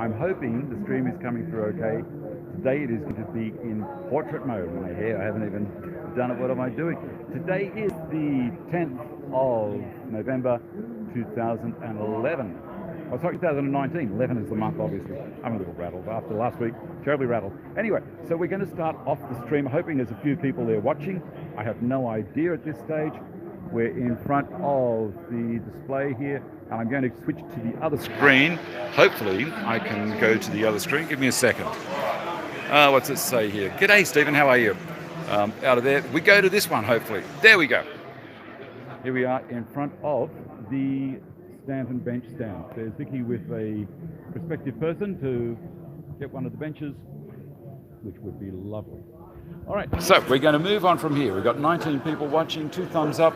I'm hoping the stream is coming through okay. Today it is going to be in portrait mode. My hair, I haven't even done it. What am I doing? Today is the 10th of November 2011. Oh, sorry, 2019. 11 is the month, obviously. I'm a little rattled after last week. Terribly rattled. Anyway, so we're going to start off the stream, hoping there's a few people there watching. I have no idea at this stage. We're in front of the display here, and I'm going to switch to the other screen. Hopefully, I can go to the other screen. Give me a second. What's it say here? G'day, Stephen. How are you? Out of there. We go to this one, hopefully. There we go. Here we are in front of the Stanton bench stand. There's Vicky with a prospective person to get one of the benches, which would be lovely. All right, so we're going to move on from here. We've got 19 people watching, 2 thumbs up.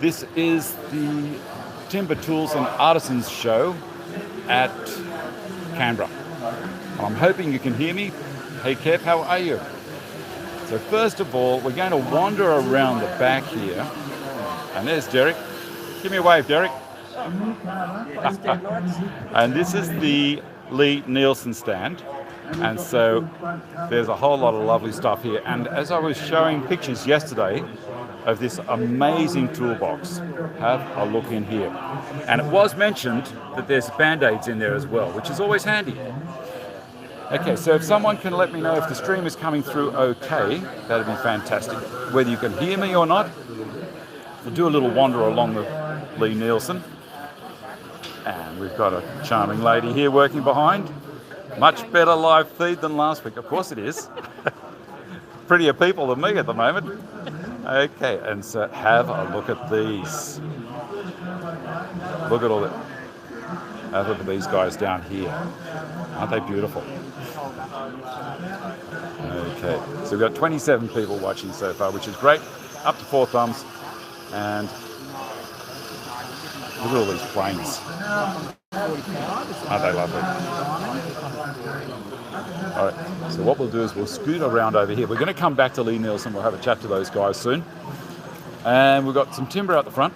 This is the Timber Tools and Artisans show at Canberra. I'm hoping you can hear me. Hey Kev, how are you? So first of all, we're going to wander around the back here. And there's Derek. Give me a wave, Derek. And this is the Lee Nielsen stand. And so there's a whole lot of lovely stuff here. And as I was showing pictures yesterday of this amazing toolbox, have a look in here. And it was mentioned that there's Band-Aids in there as well, which is always handy. Okay, so if someone can let me know if the stream is coming through okay, that'd be fantastic. Whether you can hear me or not, we'll do a little wander along the Lee Nielsen. And we've got a charming lady here working behind. Much better live feed than last week. Of course it is. Prettier people than me at the moment. Okay, and so have a look at these. Look at all that. Have a look at these guys down here. Aren't they beautiful? Okay, so we've got 27 people watching so far, which is great. Up to 4 thumbs. And look at all these planes. Aren't they lovely? All right, so what we'll do is we'll scoot around over here. We're going to come back to Lee Nielsen. We'll have a chat to those guys soon. And we've got some timber out the front.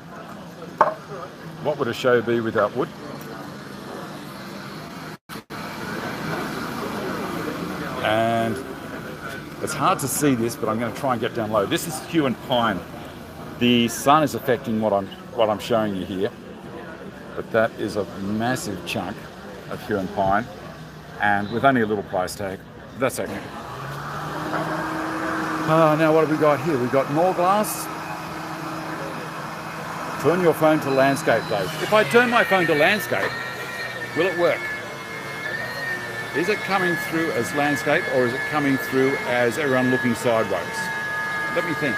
What would a show be without wood? And it's hard to see this, but I'm going to try and get down low. This is Hue and Pine. The sun is affecting what I'm showing you here. But that is a massive chunk of Hue and Pine, and with only a little price tag. That's okay. Now what have we got here? We've got Norglass. Turn your phone to landscape, Dave. If I turn my phone to landscape, will it work? Is it coming through as landscape, or is it coming through as everyone looking sideways? Let me think.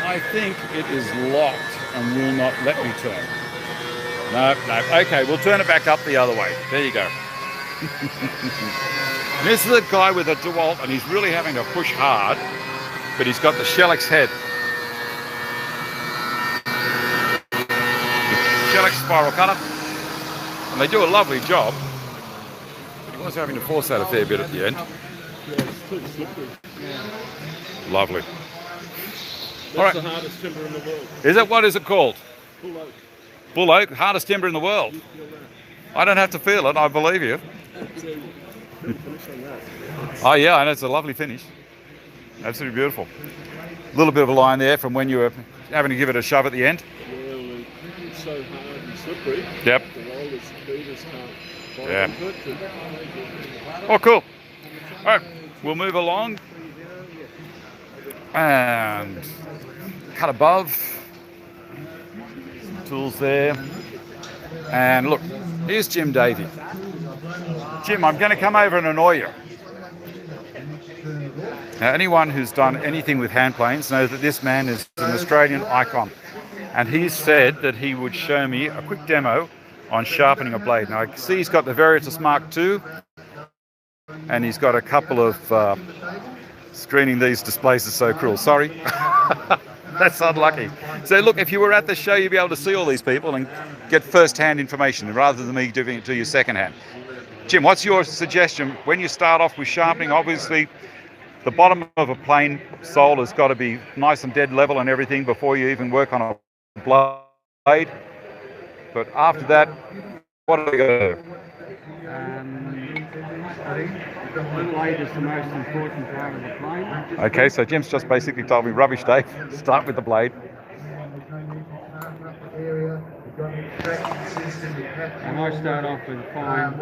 I think it is locked and will not let me turn. No. Okay, we'll turn it back up the other way. There you go. This is a guy with a DeWalt, and he's really having to push hard, but he's got the Shellax head. Shellax spiral cutter. And they do a lovely job. But he was having to force that a fair bit at the end. Lovely. That's the hardest timber in the world. Is it? What is it called? Bull oak. Bull oak, hardest timber in the world. I don't have to feel it, I believe you. Oh yeah, and it's a lovely finish. Absolutely beautiful. A little bit of a line there from when you were having to give it a shove at the end. Yeah, well, it's so hard and slippery. Yep. The rollers, beaters can't Yeah. find it. Oh, cool. All right, we'll move along. And cut above. Tools there. And look, here's Jim Davey. Jim, I'm going to come over and annoy you. Now, anyone who's done anything with hand planes knows that this man is an Australian icon. And he said that he would show me a quick demo on sharpening a blade. Now, I see he's got the Veritas Mark II, and he's got a couple of screening these displays is so cruel. Sorry. That's unlucky. So look, if you were at the show, you'd be able to see all these people and get first-hand information rather than me giving it to you second-hand. Jim, what's your suggestion? When you start off with sharpening, obviously the bottom of a plane sole has got to be nice and dead level and everything before you even work on a blade. But after that, what are we going to do? I think the blade is the most important part of the plane. Okay, so Jim's just basically told me, rubbish, Dave. Start with the blade. And I start off with fine.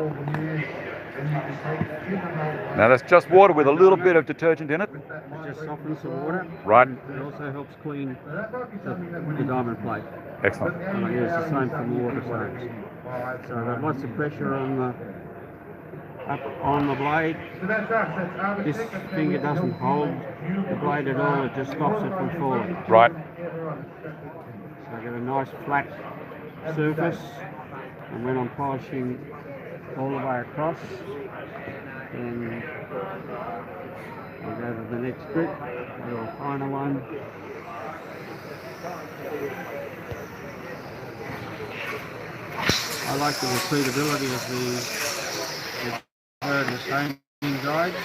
Now that's just water with a little bit of detergent in it. It just softens the water. Right. It also helps clean the diamond plate. Excellent. And I use the same for the water stones. So I've got lots of pressure on the blade. This finger doesn't hold the blade at all, it just stops it from falling. Right. So I get a nice flat surface, and when I'm polishing all the way across, then I'll go to the next bit, a little finer one. I like the repeatability of the stone guides.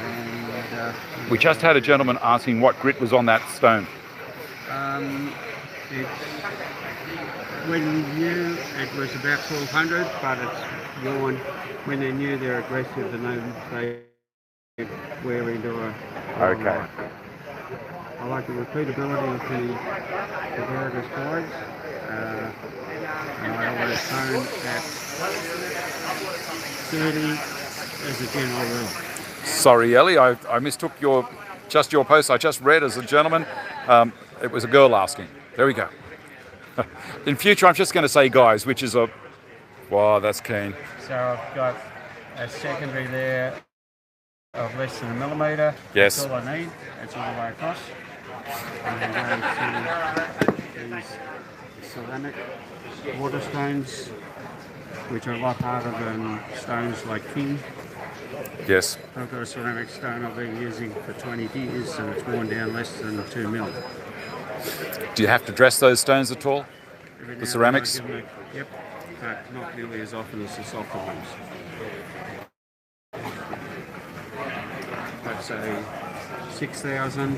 And We just had a gentleman asking what grit was on that stone. It's, when new, it was about 1200, but it's worn. When they're new, they're aggressive, and they wear into a. Okay. I like the repeatability of the various guides. And I always stone at 30 as a general rule. Sorry, Ellie, I mistook your post. I just read as a gentleman. It was a girl asking. There we go. In future, I'm just going to say guys, which is a... Wow, that's keen. So I've got a secondary there of less than a millimetre. Yes. That's all I need. That's all the way across. And then going to these ceramic water stones, which are a lot harder than stones like King. Yes. I've got a ceramic stone I've been using for 20 years, and it's worn down less than 2 mil. Do you have to dress those stones at all? Every now The and ceramics? then I give them yep, but not nearly as often as the softer ones. I'd say 6,000.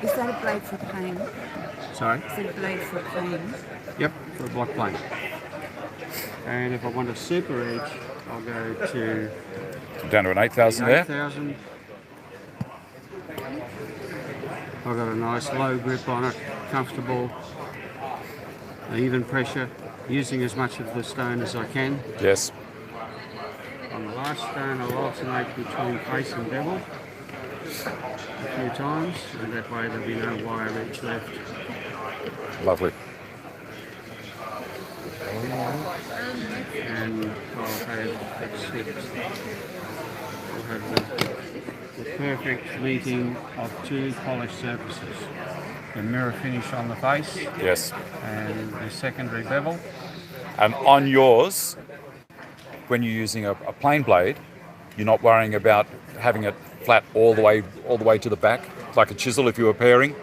Is that a blade for plane? Sorry? Is it a blade for plane? Yep, for a block plane. And if I want a super edge, I'll go to Down to an 8,000 there. 8,000. I've got a nice low grip on it, comfortable, even pressure, using as much of the stone as I can. Yes. On the last stone, I'll alternate between face and bevel a few times, and that way there'll be no wire edge left. Lovely. And I'll have the perfect meeting of two polished surfaces. The mirror finish on the face Yes. and the secondary bevel. And on yours, when you're using a plain blade, you're not worrying about having it flat all the way to the back, like a chisel if you were paring.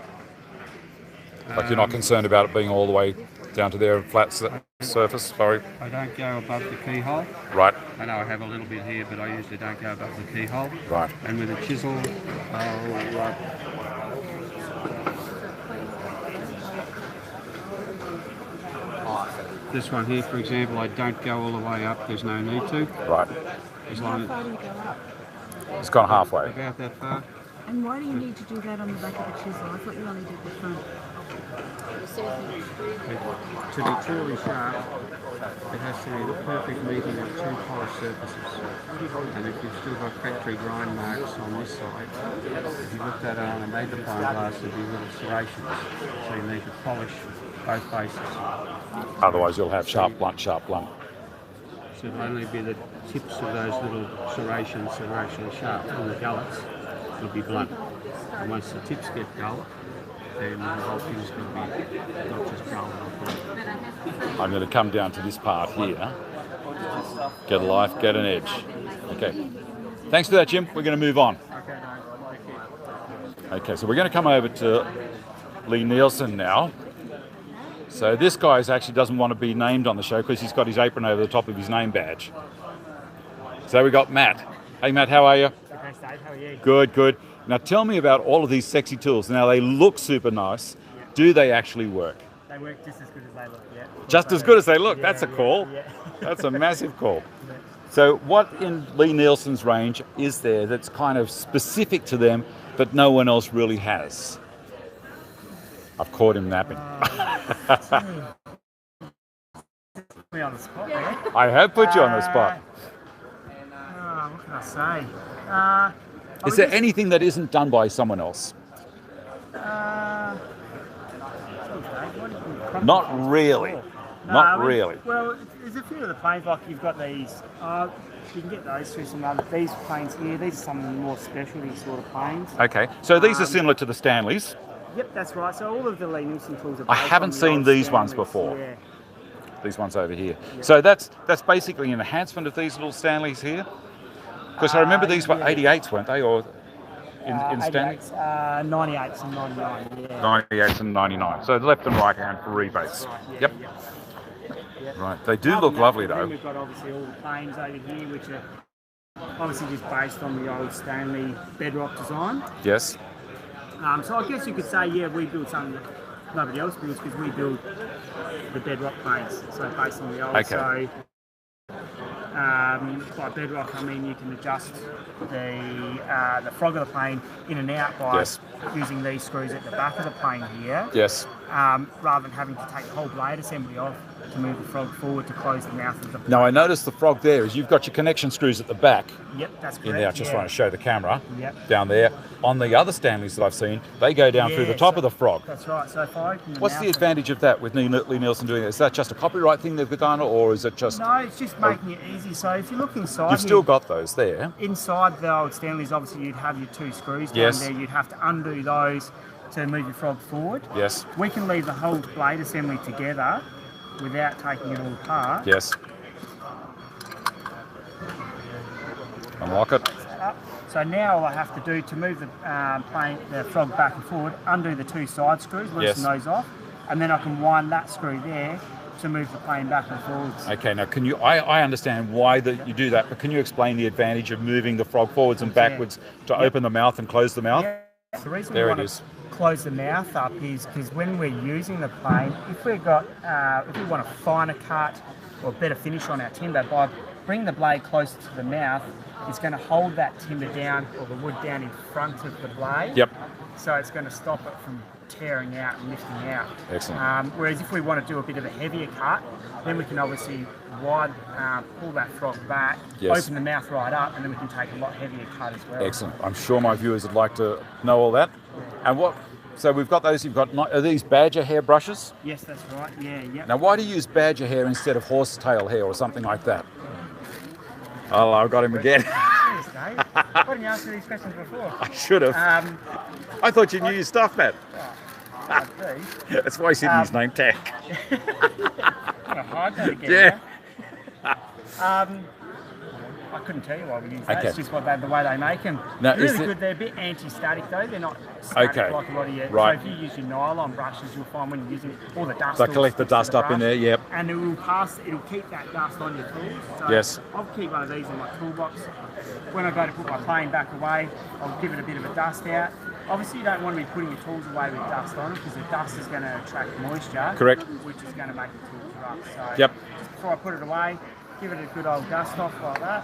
Like you're not concerned about it being all the way down to their flat surface. Sorry. I don't go above the keyhole. Right. I know I have a little bit here, but I usually don't go above the keyhole. Right. And with a chisel, I'll this one here, for example, I don't go all the way up. There's no need to. Right. As long How far as do you go up? It's gone halfway. about that far. And why do you need to do that on the back of the chisel? I thought you only did the front. To be truly sharp, it has to be the perfect meeting of two polished surfaces. And if you've still got factory grind marks on this side, if you looked at it on a magnifying glass, there'd be little serrations. So you need to polish both faces. Otherwise you'll have sharp blunt, sharp blunt. So it'll only be the tips of those little serrations that are actually sharp, and the gullets will be blunt. And once the tips get dull, then the whole thing's going to be not just dull, but blunt. I'm going to come down to this part here. Get a life, get an edge. Okay. Thanks for that, Jim. We're going to move on. Okay, so we're going to come over to Lee Nielsen now. So this guy actually doesn't want to be named on the show because he's got his apron over the top of his name badge. So we got Matt. Hey Matt, how are you? Thanks, Dave. How are you? Good, good. Now tell me about all of these sexy tools. Now they look super nice. Do they actually work? They work just as good as they look, yeah. Just as good as they look. Yeah, That's a yeah, call. yeah. That's a massive call. So what in Lee Nielsen's range is there that's kind of specific to them that no one else really has? I've caught him napping. Put me on the spot, yeah. I have put you on the spot. What can I say? Is there anything that isn't done by someone else? Not really. Not really. Well, there's a few of the planes, like you've got these, you can get those through some other, these planes here, these are some more specialty sort of planes. Okay, so these are similar to the Stanleys. Yep, that's right. So all of the Lee Nielsen tools are I based haven't on the seen old these ones Stanleys. before. Yeah. These ones over here. So that's basically an enhancement of these little Stanleys here? Because I remember these were 88s, weren't they? Or in Stanley? 98s and 99, yeah. 98s and 99. So left and right hand for rebates. Right, yeah, Yep. yeah. Right. They do Other look than lovely that, then though. we've got obviously all the planes over here, which are obviously just based on the old Stanley bedrock design. Yes. So I guess you could say, yeah, we build something that nobody else builds because we build the bedrock planes. So based on the old. Okay. So by bedrock, I mean you can adjust the frog of the plane in and out by Yes. using these screws at the back of the plane here. Yes. Rather than having to take the whole blade assembly off to move the frog forward to close the mouth of the plane. Now I noticed the frog there is you've got your connection screws at the back. Yep, that's correct. In there, I just yeah. want to show the camera. Yep. Down there. On the other Stanleys that I've seen, they go down through the top of the frog. That's right. So if I open the What's mouth the advantage of that with Lee Nielsen doing it? Is that just a copyright thing they've done, or is it just... No, it's just making it easy. So if you look inside You've still got those there. inside the old Stanleys, obviously you'd have your two screws down Yes. there. You'd have to undo those to move your frog forward. Yes. We can leave the whole blade assembly together without taking it all apart. Yes. Unlock it. So now all I have to do to move the frog back and forward, undo the two side screws, loosen those off, and then I can wind that screw there to move the plane back and forwards. Okay, now can you, I understand why you do that, but can you explain the advantage of moving the frog forwards and backwards to open the mouth and close the mouth? Yeah. The reason There we it want is. to close the mouth up is because when we're using the plane, if we want a finer cut or better finish on our timber, by bringing the blade closer to the mouth, it's going to hold that timber down or the wood down in front of the blade. Yep. So it's going to stop it from tearing out and lifting out. Excellent. Whereas if we want to do a bit of a heavier cut, then we can obviously pull that frog back, Yes. open the mouth right up, and then we can take a lot heavier cut as well. Excellent. I'm sure my viewers would like to know all that. And so we've got those, are these badger hair brushes? Yes, that's right. Yeah, yeah. Now why do you use badger hair instead of horsetail hair or something like that? Oh, I've got him again. Cheers, Dave. Why didn't you answer these questions before? I should have. I thought you knew your stuff, Matt. I do. That's why he's hidden his name tag. Gonna hide that again. Yeah. I couldn't tell you why we use that. Okay. It's just the way they make them. Now, really is it- good. They're a bit anti-static though. They're not static Okay. like a lot of your. Right. So if you use your nylon brushes, you'll find when you're using all the dust. So will collect the stick to dust up in brush, there, yep. And it will keep that dust on your tools. So Yes. I'll keep one of these in my toolbox. When I go to put my plane back away, I'll give it a bit of a dust out. Obviously, you don't want to be putting your tools away with dust on it because the dust is going to attract moisture. Correct. Which is going to make the tools rough. So Yep. just before I put it away, give it a good old dust off like that.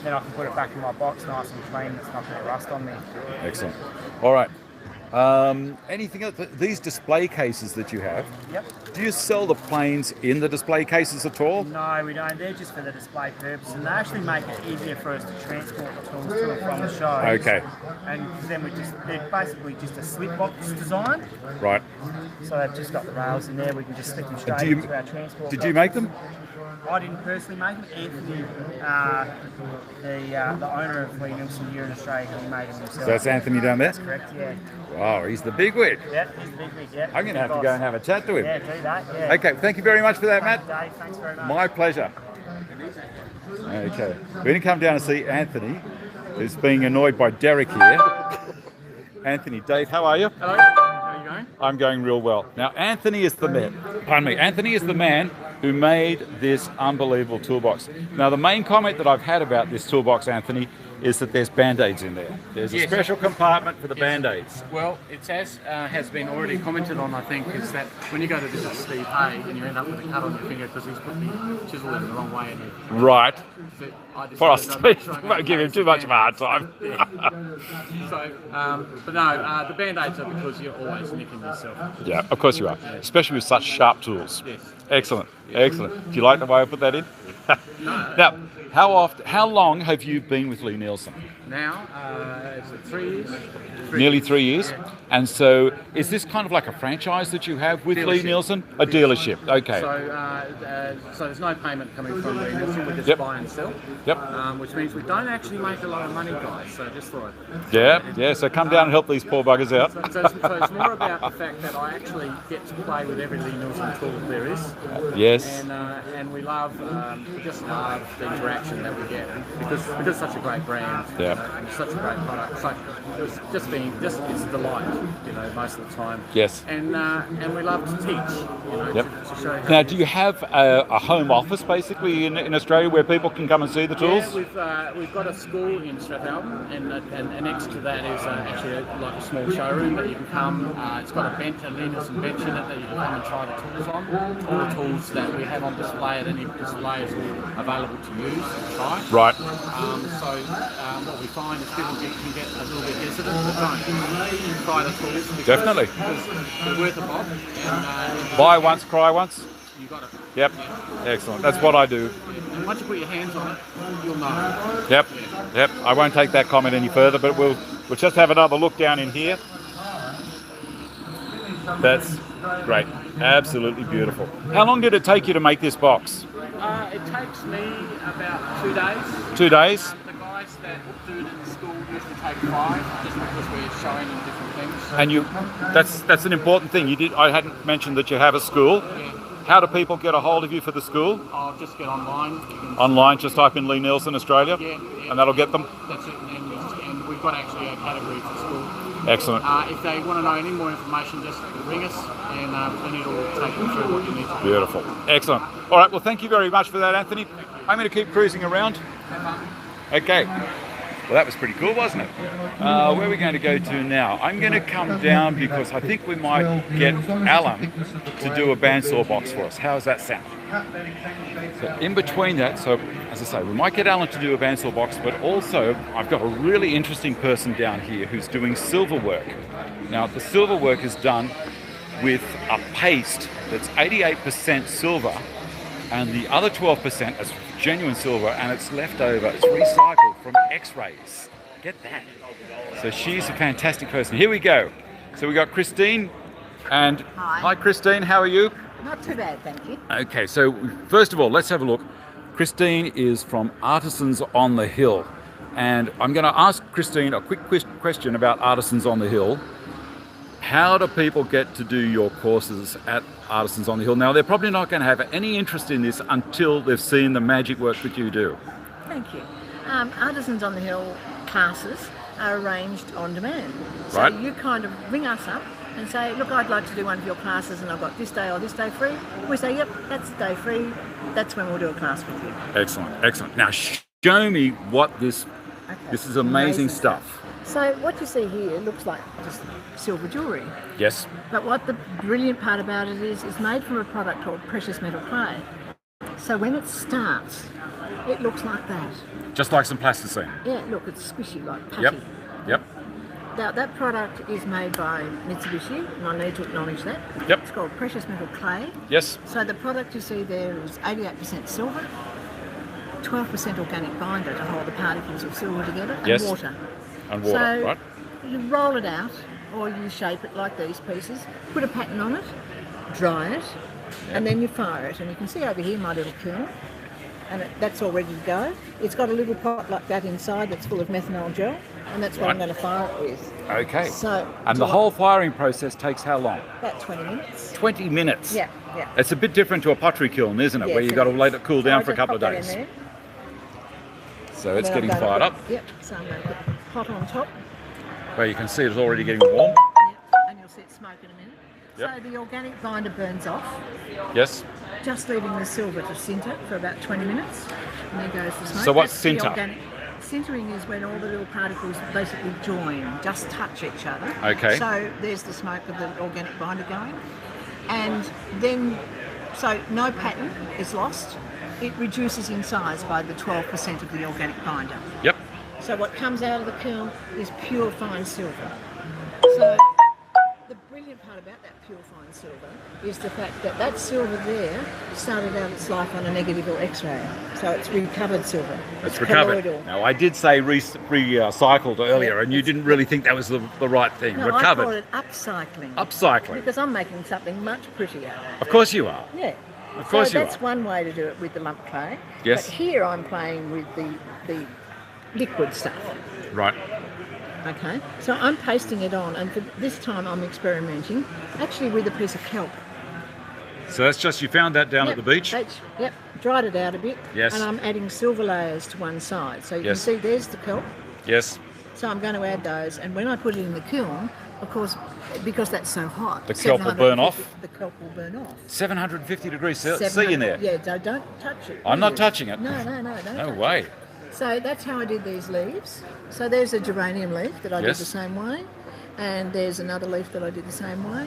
Then I can put it back in my box nice and clean. It's not going to rust on me. Excellent. All right. Anything else? These display cases that you have, Yep. do you sell the planes in the display cases at all? No, we don't. They're just for the display purpose, and they actually make it easier for us to transport the tools to and from the shows. Okay. And then they're basically just a slip box design. Right. So they've just got the rails in there. We can just stick them straight do you- into our transport. Did you box. make them? I didn't personally make them. Anthony, the owner of Lee Nielsen here in Australia, he made them himself. So that's Anthony down there? That's correct. Yeah. Wow, he's the bigwig. Yeah, he's the big. Yeah. I'm going to have to go and have a chat to him. Yeah, do that. Yeah. Okay, thank you very much for that, Matt. Dave, thanks very much. My pleasure. Okay, we're going to come down and see Anthony, who's being annoyed by Derek here. Anthony, Dave, how are you? Hello, how are you going? I'm going real well. Now, Anthony is the man. Pardon me. Anthony is the man who made this unbelievable toolbox. Now, the main comment that I've had about this toolbox, Anthony, is that there's Band-Aids in there. There's a Yes. special compartment for the Band-Aids. Well, it's as has been already commented on, I think, is that when you go to visit Steve Hay and you end up with a cut on your finger because he's put the chisel in the wrong way, and Right. I just For us, wanted to make sure I won't give him made too much of a hard Band-Aids. time. So, but no, the Band-Aids are because you're always nicking yourself. Yeah, of course you are, especially with such sharp tools. Yes. Excellent, excellent. Do you like the way I put that in? Now, how long have you been with Lee Nielsen? Now, is it 3 years? Nearly 3 years. Yeah. And so, is this kind of like a franchise that you have with Lee Dealership. Nielsen? A dealership. Okay. So there's no payment coming from Lee Nielsen. We just Yep. buy and sell. Yep. Which means we don't actually make a lot of money, guys. So just thought. Yeah. So come down and help these poor buggers out. So it's more about the fact that I actually get to play with every Lee Nielsen tool there is. Yes. And we love, we just love the interaction that we get because it's such a great brand. Yeah. And such a great product. So it's it's a delight, most of the time. Yes. And we love to teach, Yep. to show how. Now, do you have a home office basically in Australia where people can come and see the tools? Yeah, we've got a school in Strathalbyn, and next to that is actually like a small showroom that you can come. It's got a bench, a Lee Nielsen bench in it that you can come and try the tools on. All the tools that we have on display at any display is all available to use and try. Right. What we find is people can get a little bit hesitant, but don't try the tools. Definitely. Because they're worth a bob. And Buy once, cry once. you got it. Yep. Excellent. That's what I do. And once you put your hands on it, you'll know. Yep. Yep. I won't take that comment any further, but we'll just have another look down in here. That's great. Absolutely beautiful. How long did it take you to make this box? It takes me about 2 days. 2 days? The guys that do it in school usually take 5, just because we're showing them different things. And that's an important thing. I hadn't mentioned that you have a school. Yeah. How do people get a hold of you for the school? I'll just get online. Online, just type in Lee Nielsen Australia, Yeah. and that'll get them. That's it. And we've got actually a category for school. Excellent. If they want to know any more information, just ring us, and then it'll take them through what you need to do. Beautiful. Excellent. All right, well, thank you very much for that, Anthony. I'm going to keep cruising around. Okay. Well, that was pretty cool, wasn't it? Where are we going to go to now? I'm going to come down because I think we might get Alan to do a bandsaw box for us. How does that sound? So in between that, so as I say, we might get Alan to do a bandsaw box, but also I've got a really interesting person down here who's doing silver work. Now, the silver work is done with a paste that's 88% silver, and the other 12% is genuine silver, and it's left over, it's recycled from X-rays. Get that. So she's a fantastic person. Here we go. So we got Christine, and hi Christine, how are you? Not too bad, thank you. Okay, so first of all, let's have a look. Christine is from Artisans on the Hill, and I'm going to ask Christine a quick question about Artisans on the Hill. How do people get to do your courses at Artisans on the Hill? Now, they're probably not going to have any interest in this until they've seen the magic work that you do. Thank you. Artisans on the Hill classes are arranged on demand. So Right. you kind of ring us up and say, look, I'd like to do one of your classes and I've got this day or this day free. We say, yep, that's the day free. That's when we'll do a class with you. Excellent, excellent. Now, show me what this is amazing stuff. So what you see here looks like just silver jewellery. Yes. But what the brilliant part about it is, it's made from a product called precious metal clay. So when it starts, it looks like that. Just like some plasticine. Yeah, look, it's squishy like putty. Yep, yep, Now, that product is made by Mitsubishi, and I need to acknowledge that. Yep. It's called precious metal clay. yes. So the product you see there is 88% silver, 12% organic binder to hold the particles of silver together, and Yes. water. And water, So right? you roll it out, or you shape it like these pieces, put a pattern on it, dry it, and then you fire it. And you can see over here my little kiln, and that's all ready to go. It's got a little pot like that inside that's full of methanol gel, and that's what I'm Right. going to fire it with. Okay. So, And the whole firing process takes how long? About 20 minutes. 20 minutes. Yeah, yeah. It's a bit different to a pottery kiln, isn't it? Yes, Where you've it got to is. let it cool So down I for a just couple of pop that in days. there, So it's and then getting I'm gonna fired up. put- Yep, so I'm going to put the pot on top. Where you can see it's already getting warm. Yep, and you'll see it smoke in a minute. Yep. So the organic binder burns off, Yes. just leaving the silver to sinter for about 20 minutes. And there goes the smoke. So what's That's the sinter? organic- centering is when all the little particles basically join, just touch each other. Okay. So there's the smoke of the organic binder going. And then, so no pattern is lost. It reduces in size by the 12% of the organic binder. Yep. So what comes out of the kiln is pure fine silver. So the brilliant part about that pure fine silver is the fact that that silver there started out its life on a negative X-ray. So it's recovered silver. It's recovered. colloidal. Now, I did say recycled earlier, and you didn't really think that was the right thing. No, Recovered. I call it upcycling. Upcycling. Because I'm making something much prettier. Of course you are. Yeah. Of course so you that's are. one way to do it with the lump clay. Yes. But here I'm playing with the liquid stuff. Right. Okay. So I'm pasting it on, and for this time I'm experimenting actually with a piece of kelp. So that's just, you found that down at the beach? Yep. Dried it out a bit. Yes. And I'm adding silver layers to one side. So you Yes. can see there's the kelp. Yes. So I'm going to add those, and when I put it in the kiln, of course, because that's so hot, The kelp will burn off? The kelp will burn off. 750 degrees C in 700 there. Yeah, don't touch it. I'm not please. touching it. No, don't No touch way. it. So that's how I did these leaves. So there's a geranium leaf that I Yes. did the same way, and there's another leaf that I did the same way.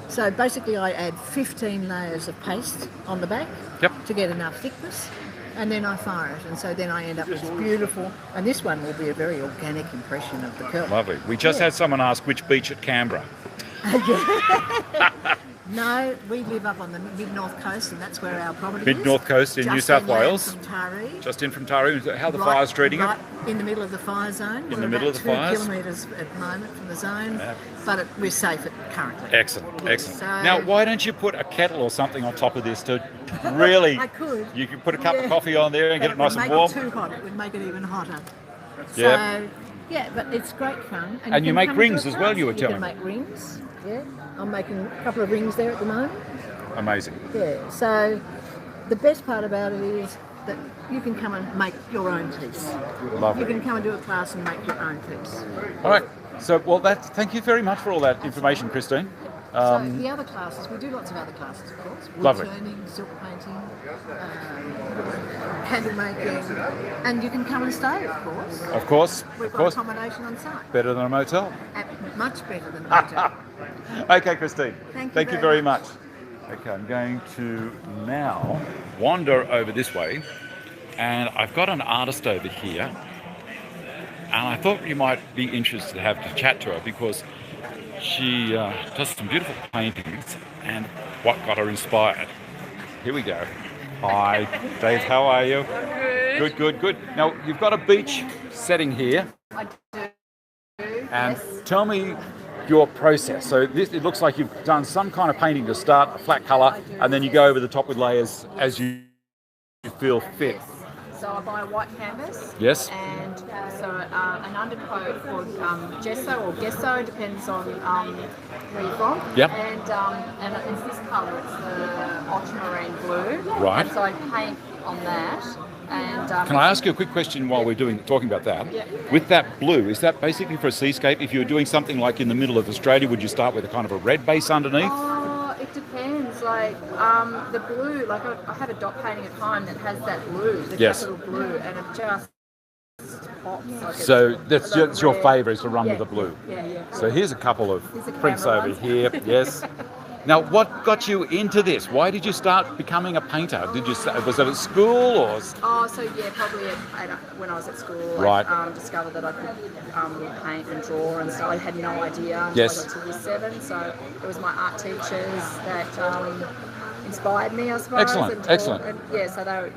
So basically I add 15 layers of paste on the back Yep. to get enough thickness, and then I fire it, and so then I end up with this beautiful, and this one will be a very organic impression of the kelp. Lovely. We just Yeah. had someone ask which beach at Canberra. No, we live up on the mid-north coast, and that's where our property is. Mid-north coast in Just New South inland Wales. from Taree. Just in from Taree. How the Right- fire's treating right it? in the middle of the fire zone. In We're the middle about of the fires? 2 kilometres at the moment from the zone, Yeah. but we're safe currently. Excellent, Yes, excellent. so- Now, why don't you put a kettle or something on top of this to really... I could. You could put a cup of Yeah. coffee on there and But get it nice and would warm. make it too hot. It would make it even hotter. Yeah. So, yeah, but it's great fun. And you can make come and do rings a as well, class. you were You telling can me. make rings, yeah. I'm making a couple of rings there at the moment. Amazing. Yeah, so the best part about it is that you can come and make your own piece. Lovely. You can come and do a class and make your own piece. All right. So, well, thank you very much for all that information, Christine. So the other classes, we do lots of other classes, of course. Wood Lovely. turning, silk painting, candle making, and you can come and stay, of course. Of course, We've of got course. accommodation on site. Better than a motel. Much better than a hotel. Okay, Christine. Thank you very very much. Okay, I'm going to now wander over this way, and I've got an artist over here, and I thought you might be interested to have to chat to her because she does some beautiful paintings and what got her inspired. Here we go. Hi, Dave, how are you? Good. Good. Now, you've got a beach setting here. I do. And Yes. tell me your process. So it looks like you've done some kind of painting to start, a flat colour, I do. and then you go over the top with layers as you feel fit. Yes. So I buy a white canvas. Yes. And so an undercoat called gesso or gesso, depends on where you're from. Yep. And it's this colour. It's the ultramarine blue. Right. And so I paint on that. And Can I ask you a quick question while we're talking about that? Yeah. With that blue, is that basically for a seascape? If you were doing something like in the middle of Australia, would you start with a kind of a red base underneath? Oh, it depends. Like the blue, like I have a dot painting at home that has that blue, the Yes. capital blue, and it just pops. Like So it's that's your red. favourite is to run Yeah, with the blue. Yeah. So here's a couple of Here's a prints camera over one. here. Yes. Now, what got you into this? Why did you start becoming a painter? Was it at school or? Oh, so yeah, probably when I was at school, Right. I discovered that I could paint and draw and stuff. I had no idea until Yes. I got to year 7. So it was my art teachers that inspired me, I suppose. Excellent, and excellent. And yeah, so they were,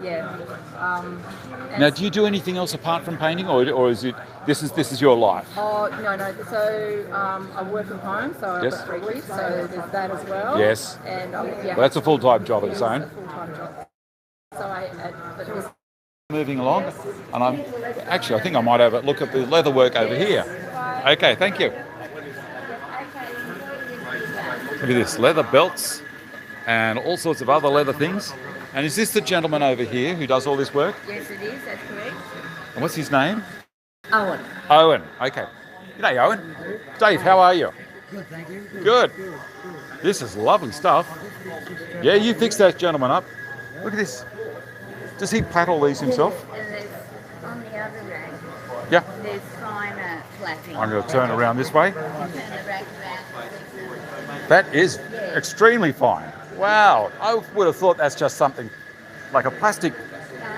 and Now, do you do anything else apart from painting, or is it this is your life? Oh, no. So I work from home, so I've Yes. got 3 kids, so there's that as well. Yes. And Well, that's a full-time job of its It is a own. full-time job. So but it was Moving along, and I think I might have a look at the leather work over here. Okay, thank you. Look at this, leather belts and all sorts of other leather things. And is this the gentleman over here who does all this work? Yes, it is. That's correct. And what's his name? Owen. Owen. Okay. G'day, Owen. Dave, how are you? Good, thank you. Good. This is lovely stuff. Yeah, you fixed that gentleman up. Look at this. Does he plait all these himself? And it's on the other rack. I'm going to turn around this way. That is extremely fine. Wow, I would have thought that's just something like a plastic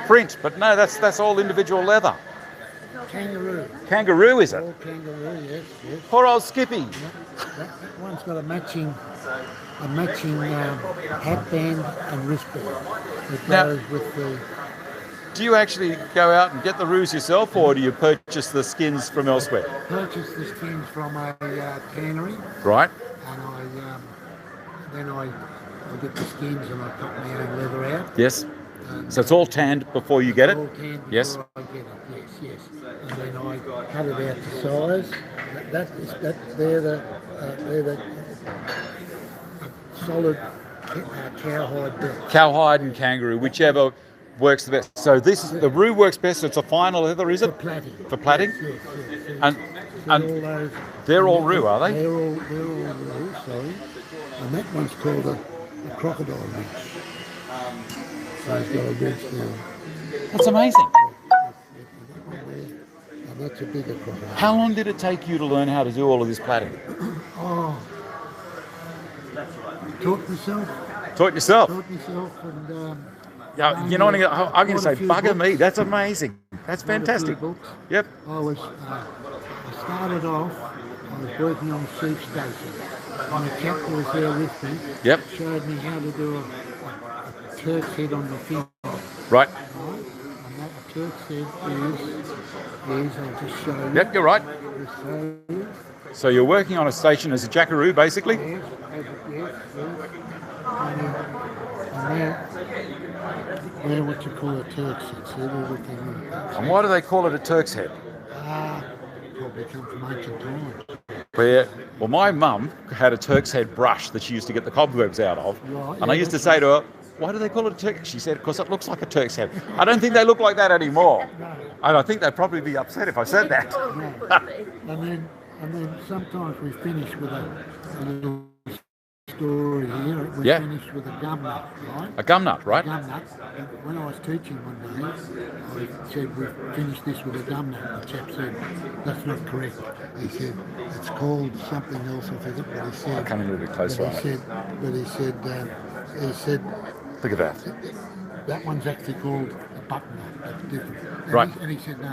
print, but no, that's all individual leather. Kangaroo. Kangaroo, is it? All kangaroo, yes, yes. Poor old Skippy. That one's got a matching hatband and wristband. It Now- goes with the. Do you actually go out and get the roos yourself, or do you purchase the skins from elsewhere? Purchase the skins from a tannery, Right. and then I get the skins and I cut my own leather out. Yes. So it's all tanned before you get it? All tanned Yes. before I get it. Yes. And then I cut it out to size. They're the solid cowhide belt. Cowhide and kangaroo, whichever works the best. So this is the roo works best. It's a finer leather, is For it? plaiting. For plaiting? Yes. And All and those, they're all roo, are they? They're all roo, sorry. And that one's called a crocodile ridge. So it's got a ridge now. That's amazing. And that's a bigger crocodile. How long did it take you to learn how to do all of this plaiting? Oh, taught myself, Taught yourself. and Yeah, you know what I'm going to say? Quite a few Bugger me. books. That's amazing. That's quite a few fantastic. books. Yep. I started off, I was working on a sheep station. And the chap who was there with me Yep. showed me how to do a Turk's head on the finger. Right. Right? And that a Turk's head is, I'll just show you. Yep, you're right. Just show you. So you're working on a station as a jackaroo, basically? Yes. And they're what you call a Turk's head. See everything on it. And why do they call it a Turk's head? Probably come from ancient times. Well, my mum had a Turk's head brush that she used to get the cobwebs out of. Right, And I yeah, used to that's say to her, why do they call it a Turk? She said, because it looks like a Turk's head. I don't think they look like that anymore. And I think they'd probably be upset if I said that. And then sometimes we finish with a little story here. We Yeah. finish with a gum nut, right? A gum nut, right? Gum nut. And when I was teaching one day, I said we finished this with a gum nut. The chap said, "That's not correct." He said, "It's called something else." I forget what he said. I'll come in a little bit closer on it. He said, Look at that. that one's actually called a button nut. That's different. And Right. and he said, no.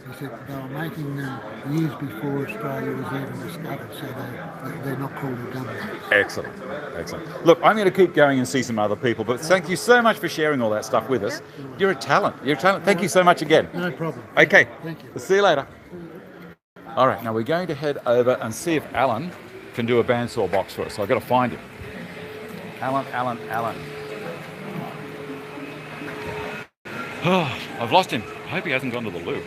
He said they were making them years before Australia was even discovered, so they're not called a gum nut. Excellent. Excellent. Look, I'm going to keep going and see some other people, but thank you so much for sharing all that stuff with us. You're a talent. Thank you so much again. No problem. Okay. Thank you. We'll see you later. All right, now we're going to head over and see if Alan can do a bandsaw box for us. So I've got to find him. Alan. Oh, I've lost him. I hope he hasn't gone to the loo.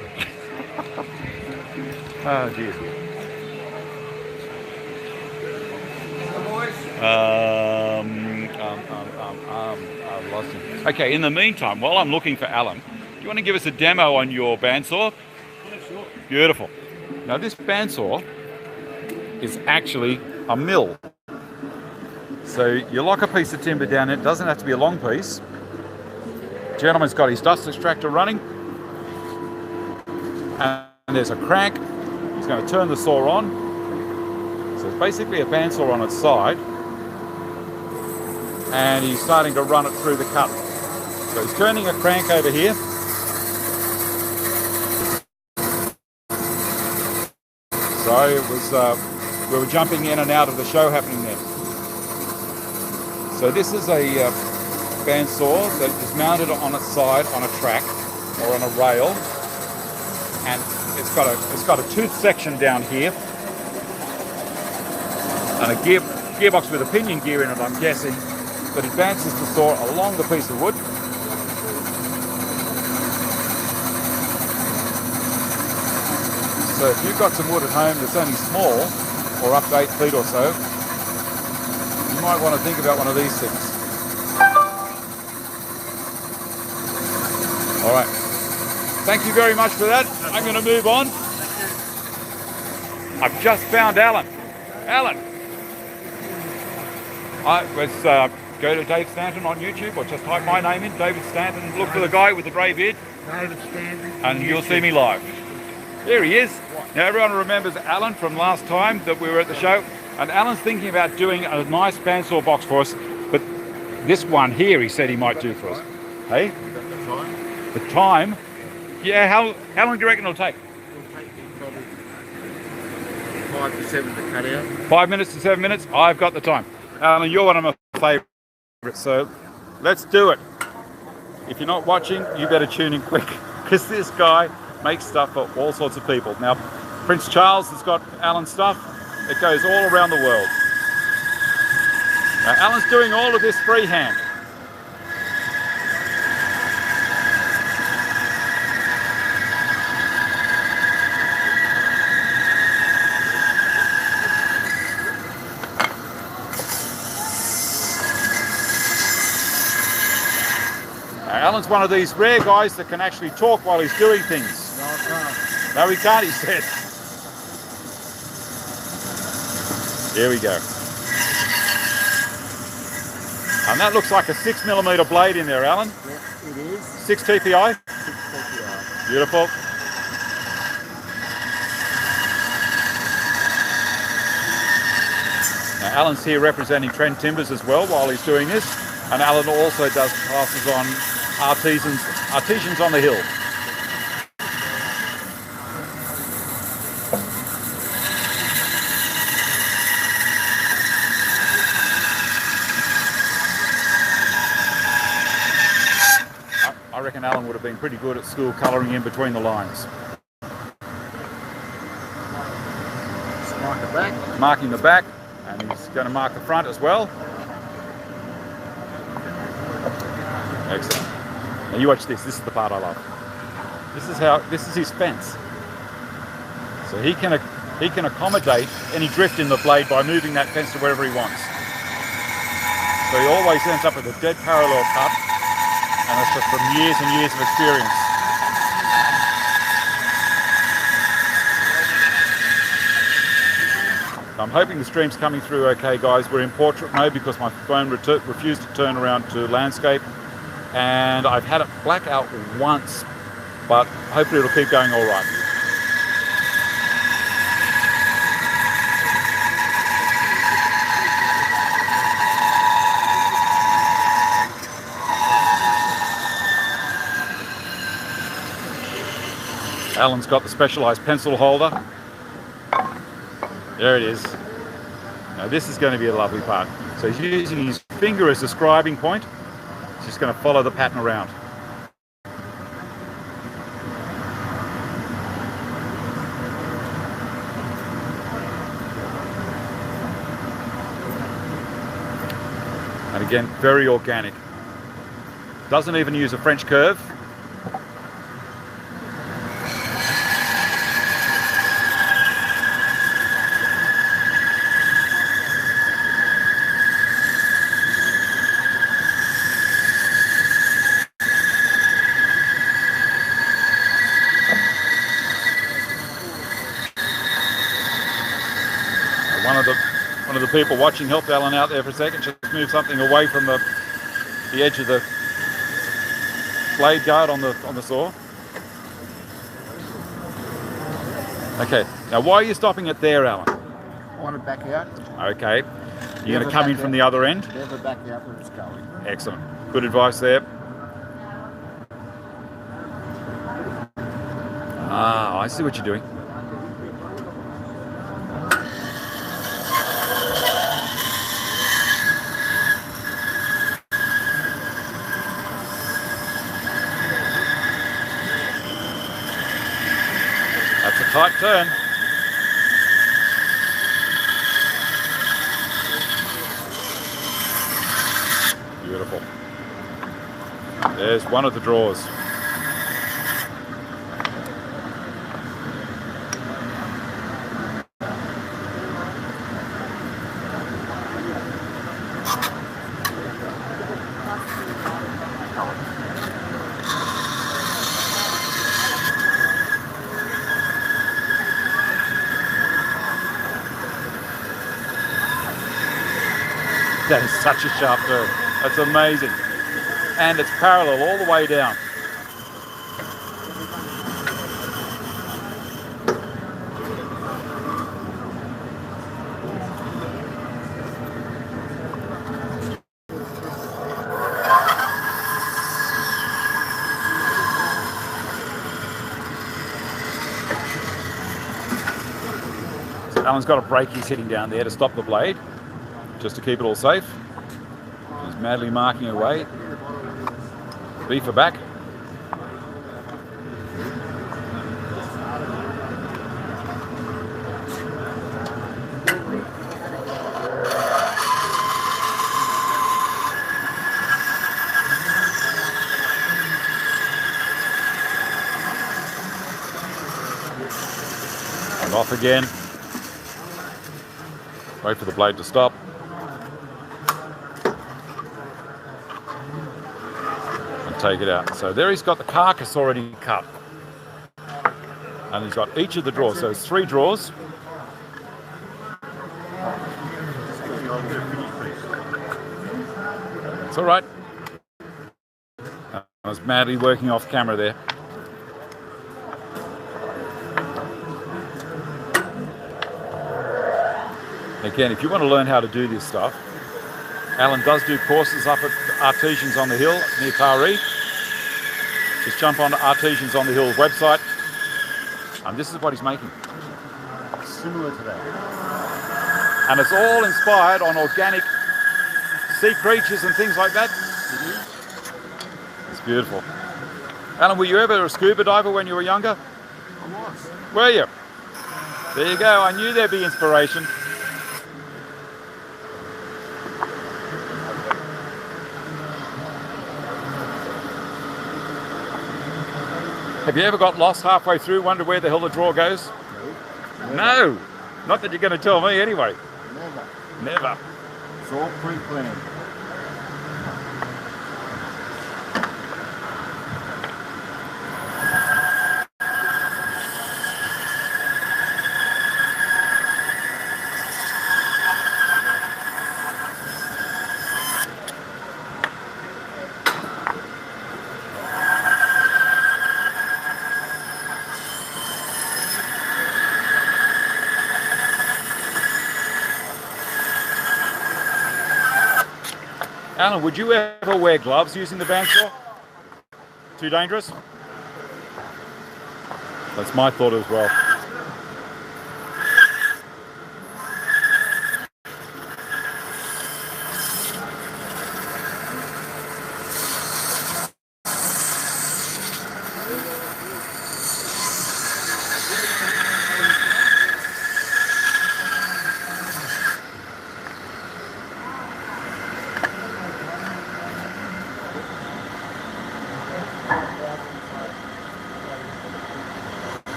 Oh dear. I've lost him. Okay, in the meantime, while I'm looking for Alan, do you want to give us a demo on your bandsaw? Yeah, sure. Beautiful. Now this bandsaw is actually a mill. So you lock a piece of timber down, it doesn't have to be a long piece. Gentleman's got his dust extractor running. And there's a crank. He's going to turn the saw on. So it's basically a bandsaw on its side. And he's starting to run it through the cut. So he's turning a crank over here. So it was, we were jumping in and out of the show happening there. So this is a bandsaw that is mounted on its side on a track or on a rail, and it's got a tooth section down here and a gearbox with a pinion gear in it, I'm guessing, that advances the saw along the piece of wood. So if you've got some wood at home that's only small, or up to 8 feet or so, you might want to think about one of these things. All right. Thank you very much for that. I'm going to move on. I've just found Alan. Alan. Let's go to Dave Stanton on YouTube, or just type my name in, David Stanton. Look for the guy with the grey beard, David Stanton. and you'll see me live. There he is. Now everyone remembers Alan from last time that we were at the show, and Alan's thinking about doing a nice bandsaw box for us, but this one here he said he might do for us. Hey? The time? Yeah, how long do you reckon it'll take? It'll take me probably 5 to 7 to cut out. 5 minutes to 7 minutes? I've got the time. Alan, you're one of my favourites, so let's do it. If you're not watching, you better tune in quick, because this guy makes stuff for all sorts of people. Now, Prince Charles has got Alan's stuff. It goes all around the world. Now, Alan's doing all of this freehand. Alan's one of these rare guys that can actually talk while he's doing things. No, I can't. No, he can't, he said. Here we go. And that looks like a 6mm blade in there, Alan. Yeah, it is. 6 TPI? 6 TPI. Beautiful. Now, Alan's here representing Trend Timbers as well while he's doing this. And Alan also does classes on artisans on the hill. I reckon Alan would have been pretty good at school colouring in between the lines. Just mark the back. Marking the back, and he's going to mark the front as well. Excellent. Now you watch this. This is the part I love. This is his fence. So he can accommodate any drift in the blade by moving that fence to wherever he wants. So he always ends up with a dead parallel cut, and that's just from years and years of experience. I'm hoping the stream's coming through okay, guys. We're in portrait mode because my phone refused to turn around to landscape, and I've had it black out once, but hopefully it'll keep going all right. Alan's got the specialised pencil holder. There it is. Now this is going to be a lovely part. So he's using his finger as the scribing point. He's just going to follow the pattern around. And again, very organic. Doesn't even use a French curve. One of the people watching helped Alan out there for a second, just move something away from the edge of the blade guard on the saw. Okay, now why are you stopping it there, Alan? I want to back out. Okay, you're going to come in from the other end? Never back out where it's going. Excellent, good advice there. Ah, I see what you're doing. Tight turn. Beautiful. There's one of the draws. That is such a sharp turn. That's amazing. And it's parallel all the way down. Alan's got a brake he's hitting down there to stop the blade, just to keep it all safe. He's madly marking away. B for back. And off again. Wait for the blade to stop. And take it out. So there he's got the carcass already cut. And he's got each of the drawers. So it's 3 drawers. It's all right. I was madly working off camera there. Again, if you want to learn how to do this stuff, Alan does do courses up at Artesians on the Hill near Taree. Just jump on Artesians on the Hill website. And this is what he's making. Similar to that. And it's all inspired on organic sea creatures and things like that. It's beautiful. Alan, were you ever a scuba diver when you were younger? I was. Were you? There you go. I knew there'd be inspiration. Have you ever got lost halfway through, wonder where the hell the drawer goes? No. No. Not that you're going to tell me anyway. Never. Never. It's all pre-planned. Alan, would you ever wear gloves using the bandsaw? Too dangerous? That's my thought as well.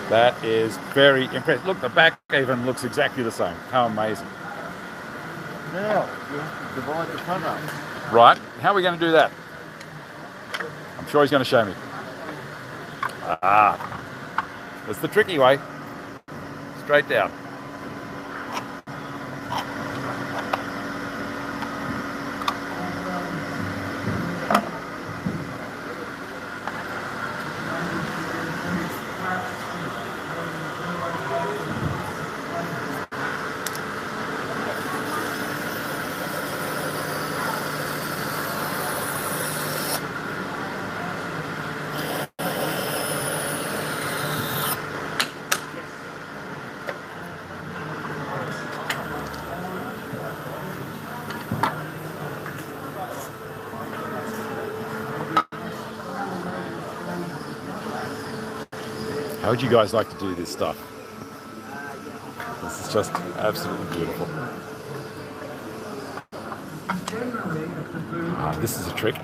That is very impressive. Look, the back even looks exactly the same. How amazing. Now, you have to divide the front up. Right. How are we going to do that? I'm sure he's going to show me. Ah. That's the tricky way. Straight down. How would you guys like to do this stuff? This is just absolutely beautiful. This is a trick.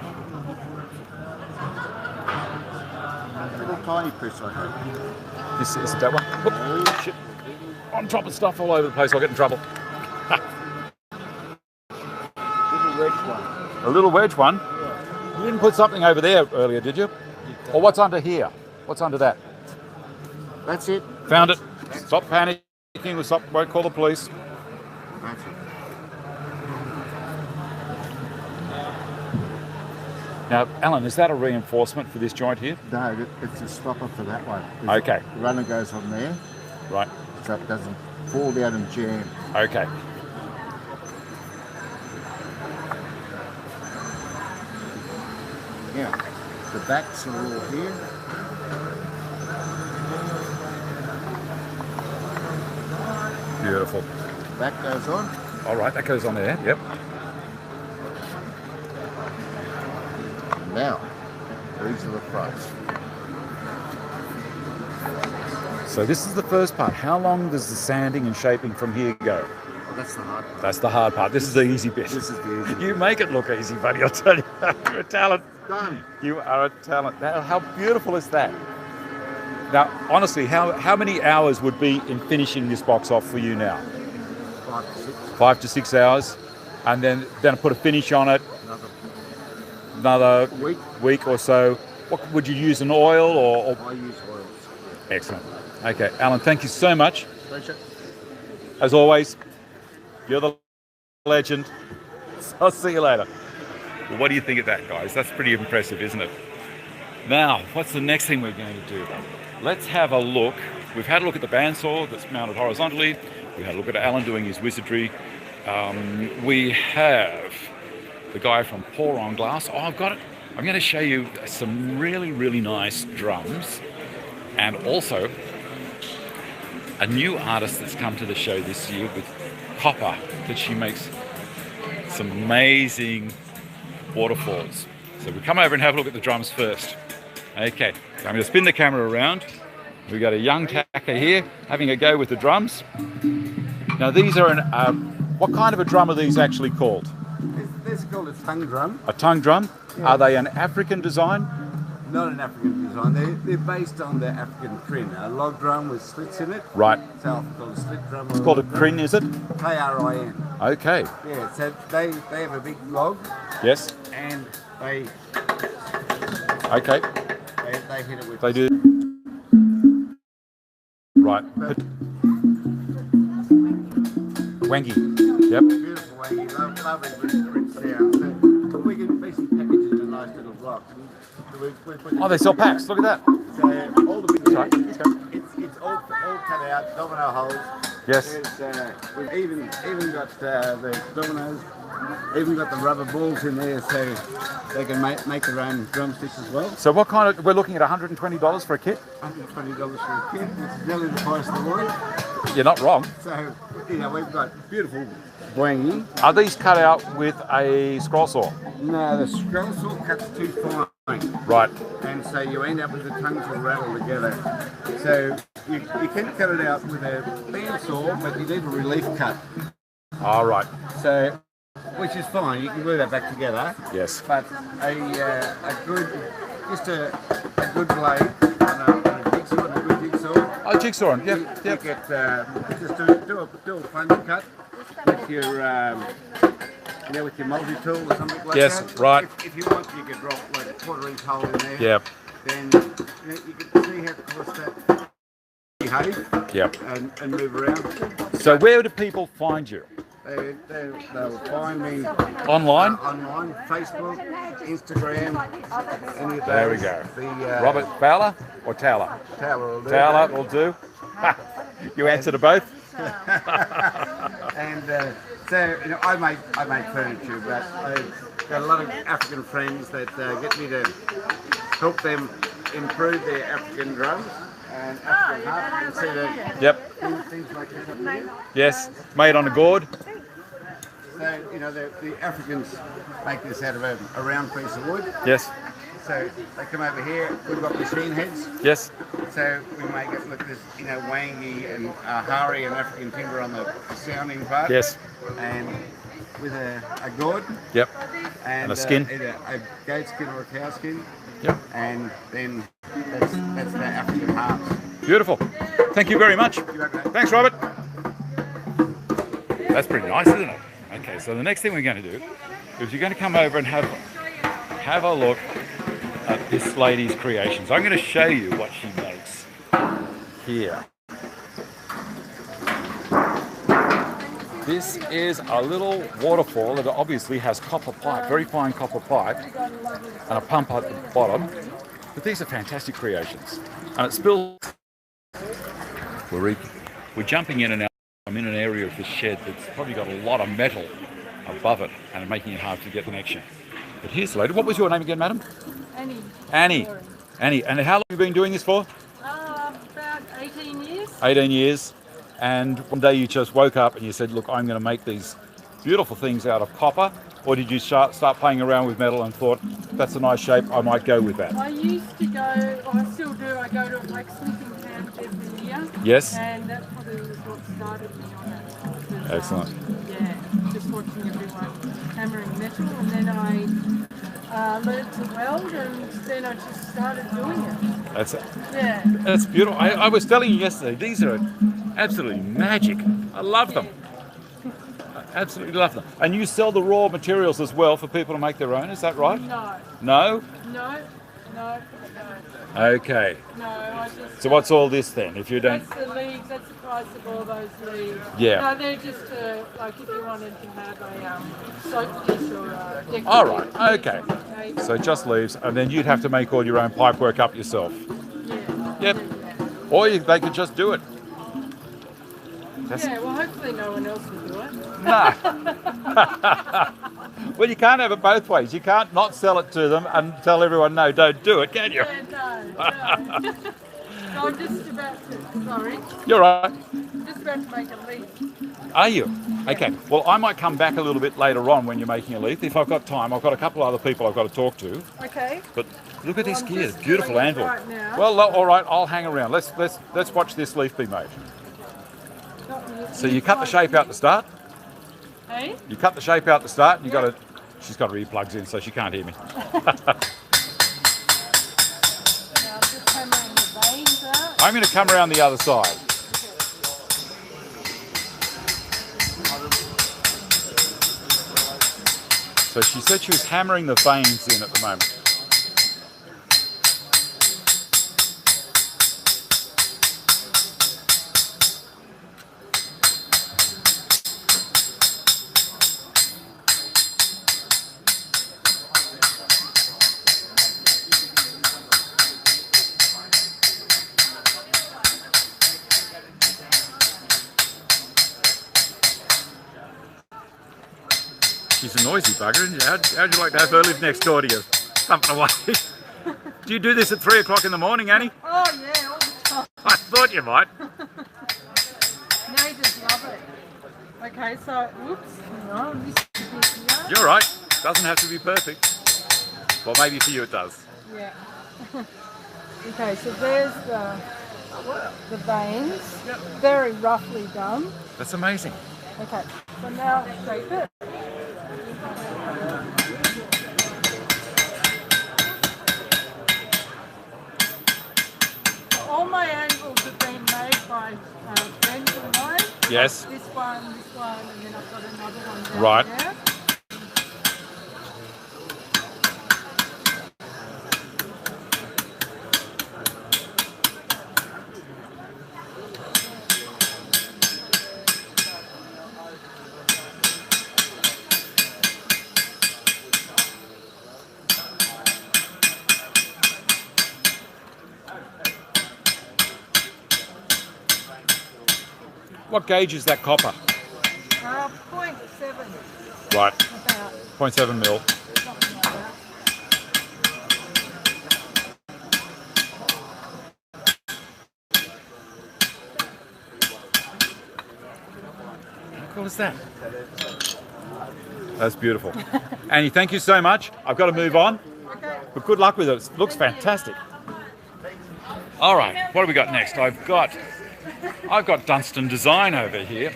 Little tiny press like that. This is that one. Whoop, shit. On top of stuff all over the place, I'll get in trouble. Little wedge one. A little wedge one? Yeah. You didn't put something over there earlier, did you? Or what's under here? What's under that? That's it. Found it. Stop panicking. Won't call the police. That's it. Now, Alan, is that a reinforcement for this joint here? No, it's a stopper for that one. Okay. The runner goes on there, Right. so it doesn't fall down and jam. Okay. Now, the backs are all here. Beautiful. That goes on. All right, that goes on there. Yep. Now, these are the fronts. So this is the first part. How long does the sanding and shaping from here go? Well, that's the hard part. That's the hard part. This is the easy bit. This is the easy You make it look easy, buddy. I'll tell you. You're a talent. Done. You are a talent. Now, how beautiful is that? Now, honestly, how many hours would be in finishing this box off for you now? 5 to 6. 5 to 6 hours, and then put a finish on it. Another week or so. What would you use? An oil or? I use oils. Excellent. Okay, Alan, thank you so much. Pleasure. As always, you're the legend. I'll see you later. Well, what do you think of that, guys? That's pretty impressive, isn't it? Now, what's the next thing we're going to do? Let's have a look. We've had a look at the bandsaw that's mounted horizontally. We had a look at Alan doing his wizardry. We have the guy from Pour on Glass. Oh, I've got it. I'm going to show you some really, really nice drums, and also a new artist that's come to the show this year with copper, that she makes some amazing waterfalls. So we come over and have a look at the drums first. Okay, so I'm going to spin the camera around. We've got a young tacker here having a go with the drums. Now these are what kind of a drum are these actually called? This is called a tongue drum. A tongue drum? Yeah. Are they an African design? Not an African design. They're based on the African crin, a log drum with slits in it. Right. So often called a slit drum. It's called a crin, is it? K-R-I-N. Okay. Yeah, so they have a big log. Yes. And they Okay. they hit it with. They do. Right. Wangy. Yep. Beautiful wangy, lovely rich sound. So we can basically package it in a nice little block. Oh, they sell packs. Look at that. So all the big Sorry. it's all cut out, domino holes. Yes. We've even got the dominoes, even got the rubber balls in there, so they can make their own drumsticks as well. So what kind of? We're looking at $120 for a kit. $120 for a kit, which is nearly the price of the wood. You're not wrong. So we've got beautiful wangy. Are these cut out with a scroll saw? No, the scroll saw cuts too fine. Right. And so you end up with the tongues all rattled together. So you can cut it out with a bandsaw, but you need a relief cut. All right. So, which is fine. You can glue that back together. Yes. But a good blade on a jigsaw, a good jigsaw. Oh, jigsaw. Yep. You Yep. get just do a plunge cut with your. With your multi-tool or something like yes, that. Yes, right. If you want, you could drop like a quarter-inch hole in there. Yep. Then you can see how close that behave. Yep. And move around. So where do people find you? They'll find me online. Online, Facebook, Instagram, any of those. There we go. Robert Fowler or Towler? Towler will do. Towler will do. You answer to both. And so I make furniture, but I've got a lot of African friends that get me to help them improve their African drums and African harp. You can see that. Yep. Things like this up here. Yes, made on a gourd. So the Africans make this out of a round piece of wood. Yes. So they come over here. We've got machine heads. Yes. So we make it look this, wangy and hari and African timber on the sounding part. Yes. And with a gourd. Yep. And a skin. Either a goat skin or a cow skin. Yep. And then that's the African harps. Beautiful. Thank you very much. Thanks, Robert. That's pretty nice, isn't it? Okay, so the next thing we're going to do is you're going to come over and have a look at this lady's creations. I'm going to show you what she makes here. This is a little waterfall that obviously has copper pipe, very fine copper pipe, and a pump at the bottom. But these are fantastic creations. And it spills. We're jumping in and out. I'm in an area of the shed that's probably got a lot of metal above it and making it hard to get connection. But here's the lady. What was your name again, madam? Annie. Annie. Annie. And how long have you been doing this for? About 18 years. 18 years. and one day you just woke up and you said, look, I'm going to make these beautiful things out of copper? Or did you start playing around with metal and thought, that's a nice shape, I might go with that? I used to go, or I still do, I go to a blacksmithing camp every year. Yes. And that probably was what started me on it. Was, Excellent. Yeah, just watching everyone hammering metal, and then I learned to weld, and then I just started doing it. That's it. Yeah. That's beautiful. I was telling you yesterday, these are absolutely magic. I love them. I absolutely love them. And you sell the raw materials as well for people to make their own, is that right? No. No? No. Okay. No, I just... So what's all this then, if you don't... That's the leaves, that's the price of all those leaves. Yeah. No, they're just, like if you wanted to have a soap dish or a decorative All right, okay. on the table. So just leaves, and then you'd have to make all your own pipework up yourself. Yeah. Yep. Or they could just do it. Yeah, well hopefully no one else will do it. No. Well, you can't have it both ways. You can't not sell it to them and tell everyone, no, don't do it, can you? Yeah, no. So I'm just about to, sorry, You're right. just about to make a leaf. Are you? Okay. Well, I might come back a little bit later on when you're making a leaf. If I've got time, I've got a couple of other people I've got to talk to. Okay. But look at this I'm gear, just beautiful doing it anvil. right now. Well, all right, I'll hang around. Let's watch this leaf be made. So you cut the shape out the start. Hey? You cut the shape out the start, and you got to. She's got her earplugs in, so she can't hear me. Now I'm just hammering the veins out. I'm going to come around the other side. So she said she was hammering the veins in at the moment. She's a noisy bugger, isn't she? How'd you like to have her live next door to you? Thumping away. Do you do this at 3 o'clock in the morning, Annie? Oh yeah, all the time. I thought you might. Neighbours love it. Okay, so, whoops, hang on, this is a bit here. You're right. Doesn't have to be perfect. Well, maybe for you it does. Yeah. Okay, so there's the veins, very roughly done. That's amazing. Okay, so now shape it. All my angles have been made by friends of mine. Yes. This one, and then I've got another one down Right. there. What gauge is that copper? 0.7. Right. About 0.7 mil. something like that. How cool is that? That's beautiful. Annie, thank you so much. I've got to move on. Okay. But good luck with it. It looks fantastic. All right, what have we got next? I've got Dunstan Design over here.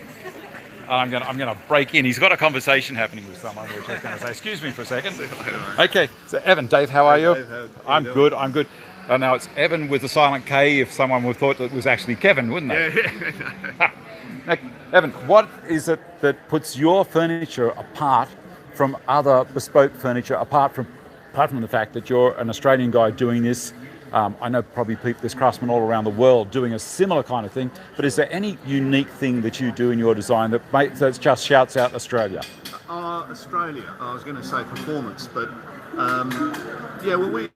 I'm gonna break in. He's got a conversation happening with someone, which I was going to say. Excuse me for a second. Okay, so Evan, Dave, how are you? Dave, I'm good. I'm good. Now it's Evan with a silent K. If someone would have thought that it was actually Kevin, wouldn't they? Yeah. Now, Evan, what is it that puts your furniture apart from other bespoke furniture? Apart from the fact that you're an Australian guy doing this. I know probably there's craftsmen all around the world doing a similar kind of thing, but is there any unique thing that you do in your design that just shouts out Australia? Australia, I was going to say performance, but yeah, well, we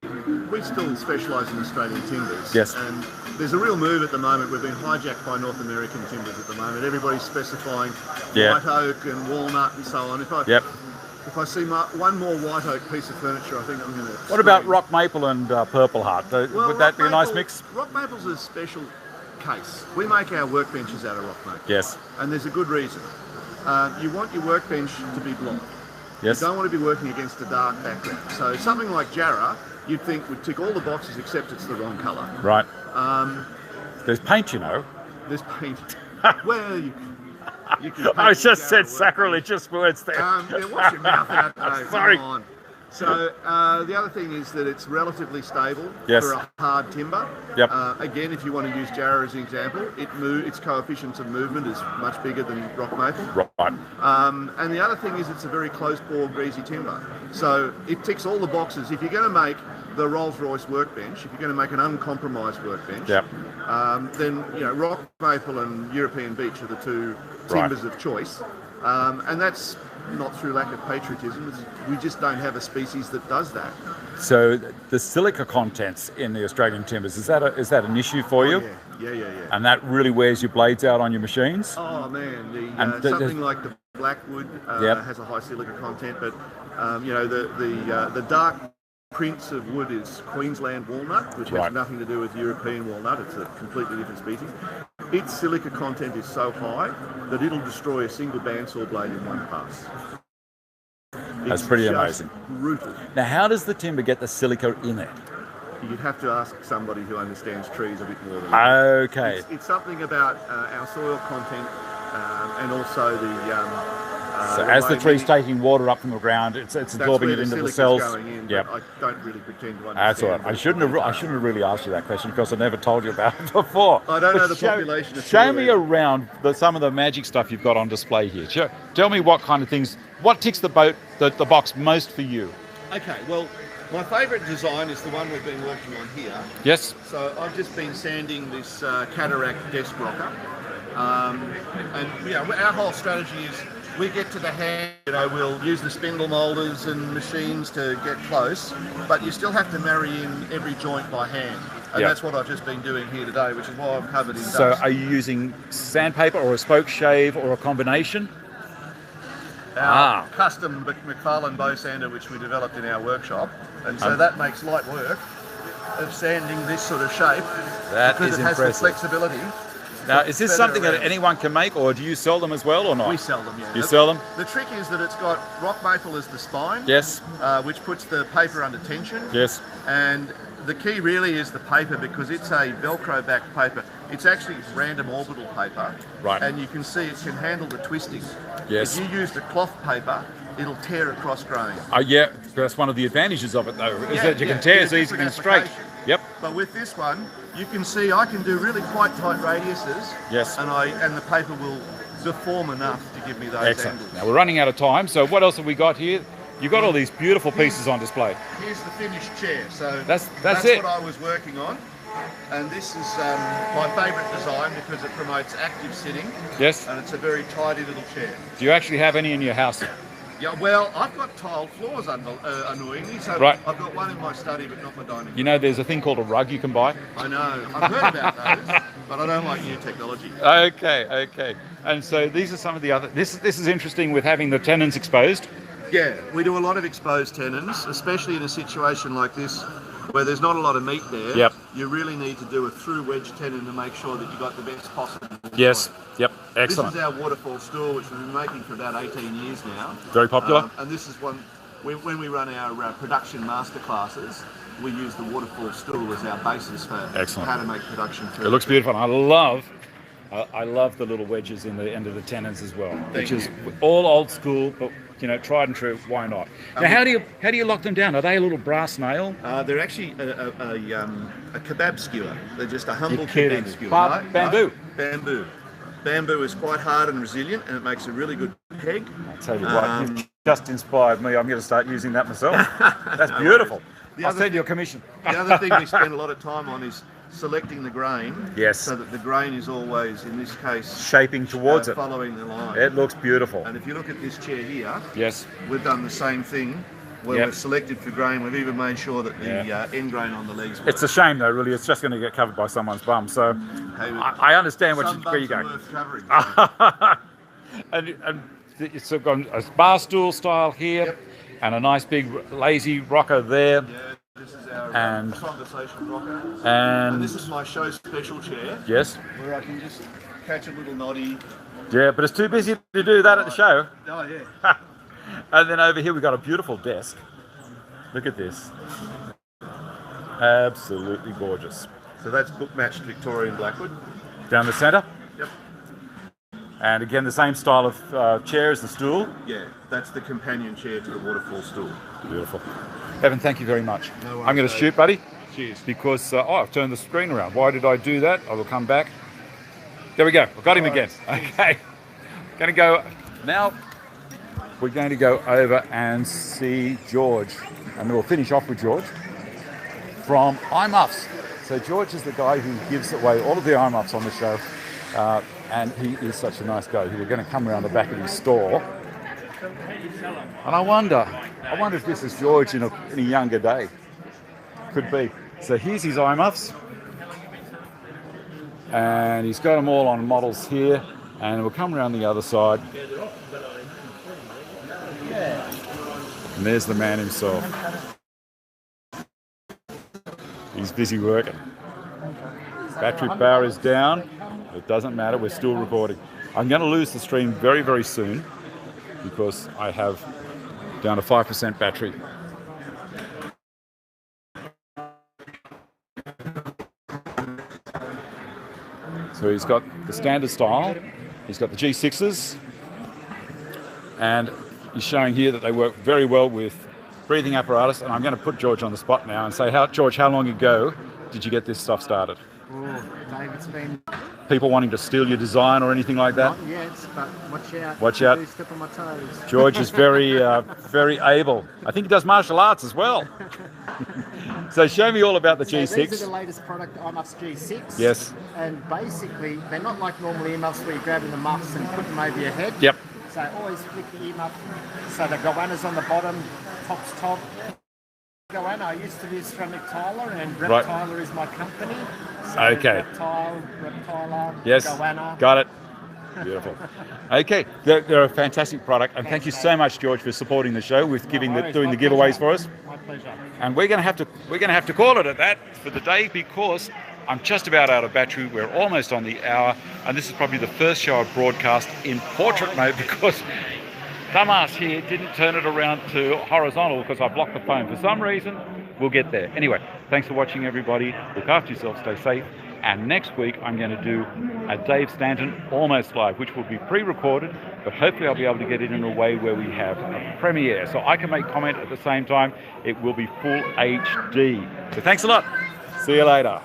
still specialise in Australian timbers. Yes. And there's a real move at the moment. We've been hijacked by North American timbers at the moment. Everybody's specifying white oak and walnut and so on. If I see one more white oak piece of furniture, I think I'm going to... What about rock maple and purple heart? Would that be a nice mix? Rock maple's a special case. We make our workbenches out of rock maple. Yes. And there's a good reason. You want your workbench to be blonde. Yes. You don't want to be working against a dark background. So something like Jarrah, you'd think would tick all the boxes except it's the wrong colour. Right. There's paint, you know. There's paint. Well, you can I just said Jarrah sacrilegious words there. yeah, wash your mouth out, Dave. Sorry. Come on. So the other thing is that it's relatively stable Yes. for a hard timber. Yep. Again, if you want to use Jarrah as an example, its coefficient of movement is much bigger than rock maple. Right. And the other thing is it's a very close bore, greasy timber. So it ticks all the boxes. If you're going to make the Rolls-Royce workbench, if you're going to make an uncompromised workbench, Yep. then rock maple and European beech are the two timbers of choice. And that's not through lack of patriotism. We just don't have a species that does that. So the silica contents in the Australian timbers, is that an issue for you? Yeah. And that really wears your blades out on your machines? Oh man, And something like the blackwood has a high silica content, but the dark prints of wood is Queensland walnut, which has nothing to do with European walnut. It's a completely different species. Its silica content is so high that it'll destroy a single bandsaw blade in one pass. That's pretty amazing. Brutal. Now, how does the timber get the silica in it? You'd have to ask somebody who understands trees a bit more than Okay. It's something about our soil content and also so as the tree's taking water up from the ground, it's absorbing it into the cells. Yep. I don't really pretend to understand. That's all right. I shouldn't have really asked you that question because I never told you about it before. I don't know the population of Show me around some of the magic stuff you've got on display here. Tell me what kind of things, what ticks the box most for you? Okay, well, my favourite design is the one we've been working on here. Yes. So I've just been sanding this cataract desk rocker. And our whole strategy is we get to the hand, we'll use the spindle moulders and machines to get close, but you still have to marry in every joint by hand. And that's what I've just been doing here today, which is why I've covered in dust. So are you using sandpaper or a spoke shave or a combination? Our custom McFarlane bow sander, which we developed in our workshop. And so that makes light work of sanding this sort of shape. Because it has the flexibility. Now, is this something that anyone can make, or do you sell them as well, or not? We sell them, yeah. You sell them? The trick is that it's got rock maple as the spine. Yes. Which puts the paper under tension. Yes. And the key really is the paper, because it's a Velcro backed paper. It's actually random orbital paper. Right. And you can see it can handle the twisting. Yes. If you use the cloth paper, it'll tear across grain. Yeah, that's one of the advantages of it, though, is that you can tear as easily and straight. Yep. But with this one, you can see I can do really quite tight radiuses. Yes. And the paper will deform enough to give me those Excellent. angles. Now we're running out of time, so what else have we got here? You've got all these beautiful pieces on display. Here's the finished chair. So that's what I was working on. And this is my favourite design because it promotes active sitting. Yes. And it's a very tidy little chair. Do you actually have any in your house? Yeah, well, I've got tiled floors annoyingly, so right. I've got one in my study but not my dining room. You know there's a thing called a rug you can buy? I know, I've heard about those, but I don't like new technology. Okay. And so these are some of the other, this is interesting with having the tenons exposed. Yeah, we do a lot of exposed tenons, especially in a situation like this where there's not a lot of meat there. Yep. You really need to do a through wedge tenon to make sure that you've got the best possible. Yes. Yep. Excellent. This is our waterfall stool, which we've been making for about 18 years now. Very popular. And this is one, when we run our production masterclasses, we use the waterfall stool as our basis for how to make production. It looks beautiful. And I love the little wedges in the end of the tenons as well, which is all old school, but tried and true. Why not? Now, how do you lock them down? Are they a little brass nail? They're actually a kebab skewer. They're just a humble kebab skewer. Bamboo. Bamboo. Bamboo is quite hard and resilient, and it makes a really good peg. I'll tell you what, you've just inspired me. I'm going to start using that myself. That's beautiful. I'll send you a commission. The other thing we spend a lot of time on is selecting the grain. Yes. So that the grain is always, in this case, shaping towards it. Following the line. It looks beautiful. And if you look at this chair here, yes, we've done the same thing. Where we've selected for grain, we've even made sure that the end grain on the legs works. It's a shame though, really. It's just going to get covered by someone's bum. So I understand where you're going. Worth covering. and it's got a bar stool style here, and a nice big lazy rocker there. Yeah, this is our and conversation rocker. and this is my show special chair. Yes. Where I can just catch a little noddy. Yeah, but it's too busy to do that at the show. Oh yeah. And then over here we've got a beautiful desk. Look at this. Absolutely gorgeous. So that's book matched Victorian Blackwood. Down the centre. Yep. And again, the same style of chair as the stool. Yeah, that's the companion chair to the waterfall stool. Beautiful. Evan, thank you very much. No worries, I'm going to Dave. shoot, buddy. Cheers. Because, I've turned the screen around. Why did I do that? I will come back. There we go. I've got him again. Okay. Going to go now. We're going to go over and see George. And we'll finish off with George from iMuffs. So George is the guy who gives away all of the iMuffs on the show. And he is such a nice guy. We're going to come around the back of his store. And I wonder if this is George in a younger day. Could be. So here's his iMuffs. And he's got them all on models here. And we'll come around the other side. And there's the man himself. He's busy working. Battery power is down. It doesn't matter, we're still recording. I'm going to lose the stream very, very soon because I have down to 5% battery. So he's got the standard style, he's got the G6s, and he's showing here that they work very well with breathing apparatus. And I'm going to put George on the spot now and say, George, how long ago did you get this stuff started? Oh, Dave, it's been People wanting to steal your design or anything like that? not yet, but watch out. Watch out. Do step on my toes. George is very, very able. I think he does martial arts as well. So show me all about the So G6. these are the latest product, iMuffs G6. Yes. And basically, they're not like normal earmuffs where you're grabbing the muffs and putting them over your head. Yep. So always flick the earmuff. So the goanna's on the bottom, top's top. Goanna, I used to be ceramic tiler, and Right. Reptiler is my company. So Okay. Reptiler, Yes. goanna. Got it. Beautiful. Okay, they're a fantastic product, and thank you so much, George, for supporting the show with doing the giveaways for us. My pleasure. And we're going to have to call it at that for the day because I'm just about out of battery. We're almost on the hour, and this is probably the first show I've broadcast in portrait mode because dumbass here didn't turn it around to horizontal because I blocked the phone for some reason. We'll get there. Anyway, thanks for watching, everybody. Look after yourself, stay safe. And next week, I'm going to do a Dave Stanton Almost Live, which will be pre-recorded, but hopefully I'll be able to get it in a way where we have a premiere. So I can make comment at the same time. It will be full HD. So thanks a lot. See you later.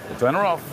We'll turn her off.